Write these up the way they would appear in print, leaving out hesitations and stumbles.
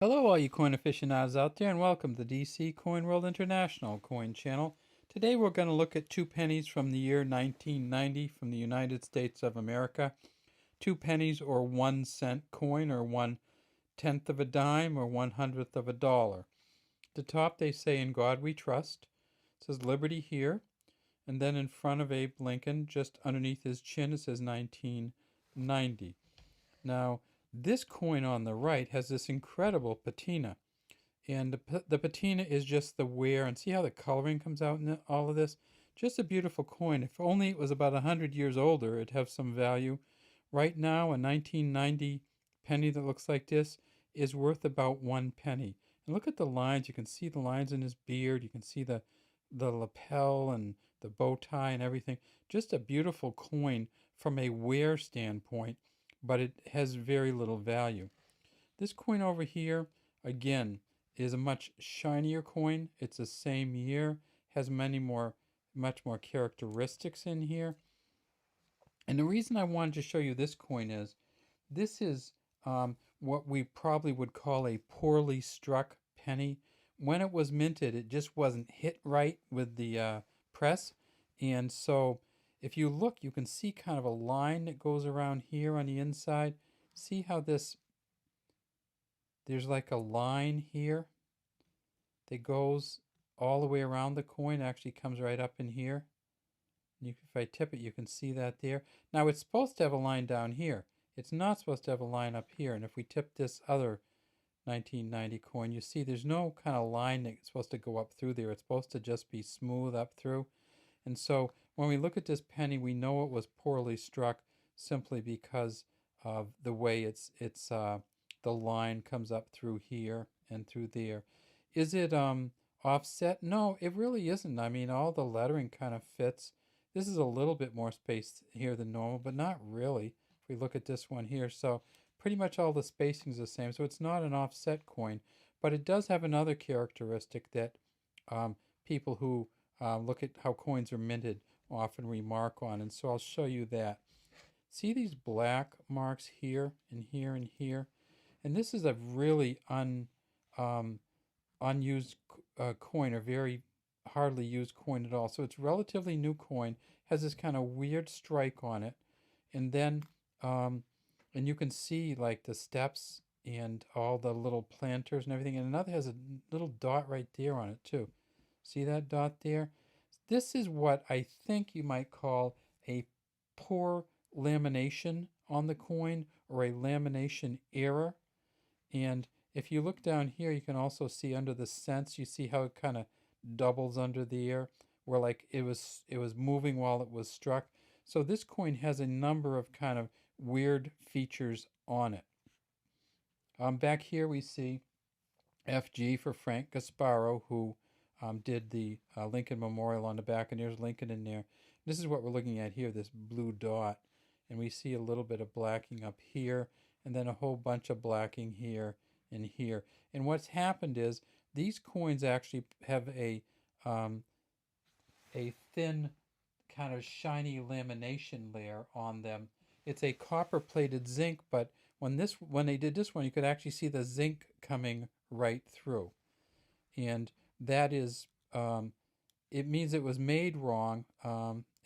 Hello, all you coin aficionados out there, and welcome to the DC Coin World International Coin Channel. Today we're going to look at two pennies from the year 1990 from the United States of America. Two pennies or 1 cent coin, or 1/10 of a dime, or 1/100th of a dollar. At the top they say, "In God We Trust." It says Liberty here, and then in front of Abe Lincoln, just underneath his chin, it says 1990. Now, this coin on the right has this incredible patina. And the patina is just the wear. And see how the coloring comes out in all of this? Just a beautiful coin. If only it was about 100 years older, it'd have some value. Right now, a 1990 penny that looks like this is worth about 1 penny. And look at the lines. You can see the lines in his beard. You can see the lapel and the bow tie and everything. Just a beautiful coin from a wear standpoint, but it has very little value. This coin over here, again, is a much shinier coin. It's the same year, has much more characteristics in here. And the reason I wanted to show you this coin is, this is what we probably would call a poorly struck penny. When it was minted, it just wasn't hit right with the press. And so if you look, you can see kind of a line that goes around here on the inside. See how there's like a line here that goes all the way around the coin. It actually comes right up in here. If I tip it, you can see that there. Now it's supposed to have a line down here. It's not supposed to have a line up here. And if we tip this other 1990 coin, you see there's no kind of line that's supposed to go up through there. It's supposed to just be smooth up through. And so when we look at this penny, we know it was poorly struck simply because of the way the line comes up through here and through there. Is it offset? No, it really isn't. I mean, all the lettering kind of fits. This is a little bit more space here than normal, but not really. If we look at this one here, so pretty much all the spacing is the same. So it's not an offset coin, but it does have another characteristic that people who look at how coins are minted often remark on, and so I'll show you that. See these black marks here and here and here? And this is a really unused coin, or very hardly used coin at all. So it's relatively new coin, has this kind of weird strike on it. And then, and you can see like the steps and all the little planters and everything. And another has a little dot right there on it too. See that dot there? This is what I think you might call a poor lamination on the coin, or a lamination error. And if you look down here, you can also see under the cents, you see how it kind of doubles under there, where like it was moving while it was struck. So this coin has a number of kind of weird features on it. Back here we see FG for Frank Gasparo, who did the Lincoln Memorial on the back, and there's Lincoln in there. This is what we're looking at here, this blue dot. And we see a little bit of blacking up here, and then a whole bunch of blacking here and here. And what's happened is these coins actually have a thin kind of shiny lamination layer on them. It's a copper plated zinc, but when they did this one, you could actually see the zinc coming right through. And that is, it means it was made wrong.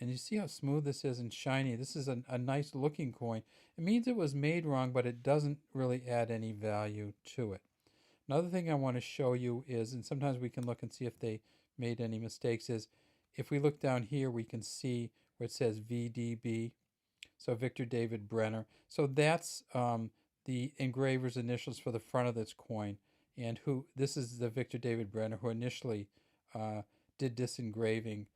And you see how smooth this is and shiny. This is a nice looking coin. It means it was made wrong, but it doesn't really add any value to it. Another thing I want to show you is, and sometimes we can look and see if they made any mistakes, is if we look down here, we can see where it says VDB, so Victor David Brenner. So that's the engraver's initials for the front of this coin. And this is the Victor David Brenner who initially did this engraving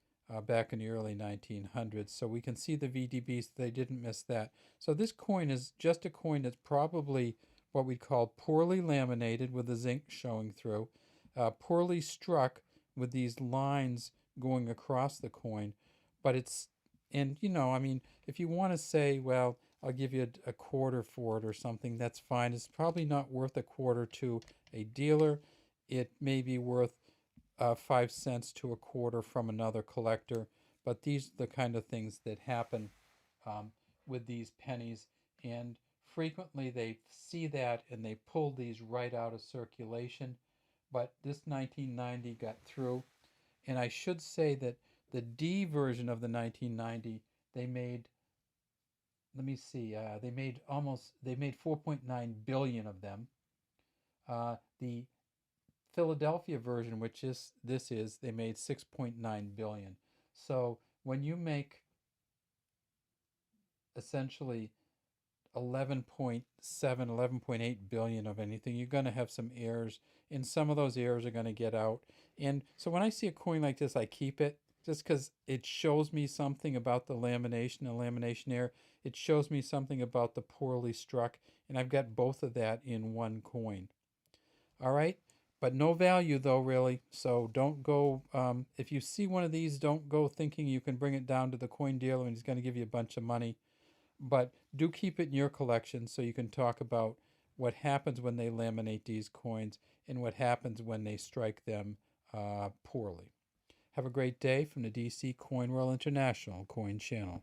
back in the early 1900s. So we can see the VDBs, they didn't miss that. So this coin is just a coin that's probably what we call poorly laminated with the zinc showing through, poorly struck with these lines going across the coin. But it's, and I mean, if you want to say, well, I'll give you a quarter for it or something, that's fine. It's probably not worth a quarter to a dealer. It may be worth 5 cents to a quarter from another collector. But these are the kind of things that happen with these pennies. And frequently they see that and they pull these right out of circulation. But this 1990 got through. And I should say that the D version of the 1990, they made, let me see, they made 4.9 billion of them. The Philadelphia version, which is this is, they made 6.9 billion. So when you make essentially 11.7, 11.8 billion of anything, you're going to have some errors, and some of those errors are going to get out. And so when I see a coin like this, I keep it just because it shows me something about the lamination error. It shows me something about the poorly struck, and I've got both of that in one coin. All right, but no value though, really. So don't go, if you see one of these, don't go thinking you can bring it down to the coin dealer and he's going to give you a bunch of money. But do keep it in your collection so you can talk about what happens when they laminate these coins and what happens when they strike them poorly. Have a great day from the DC Coin World International Coin Channel.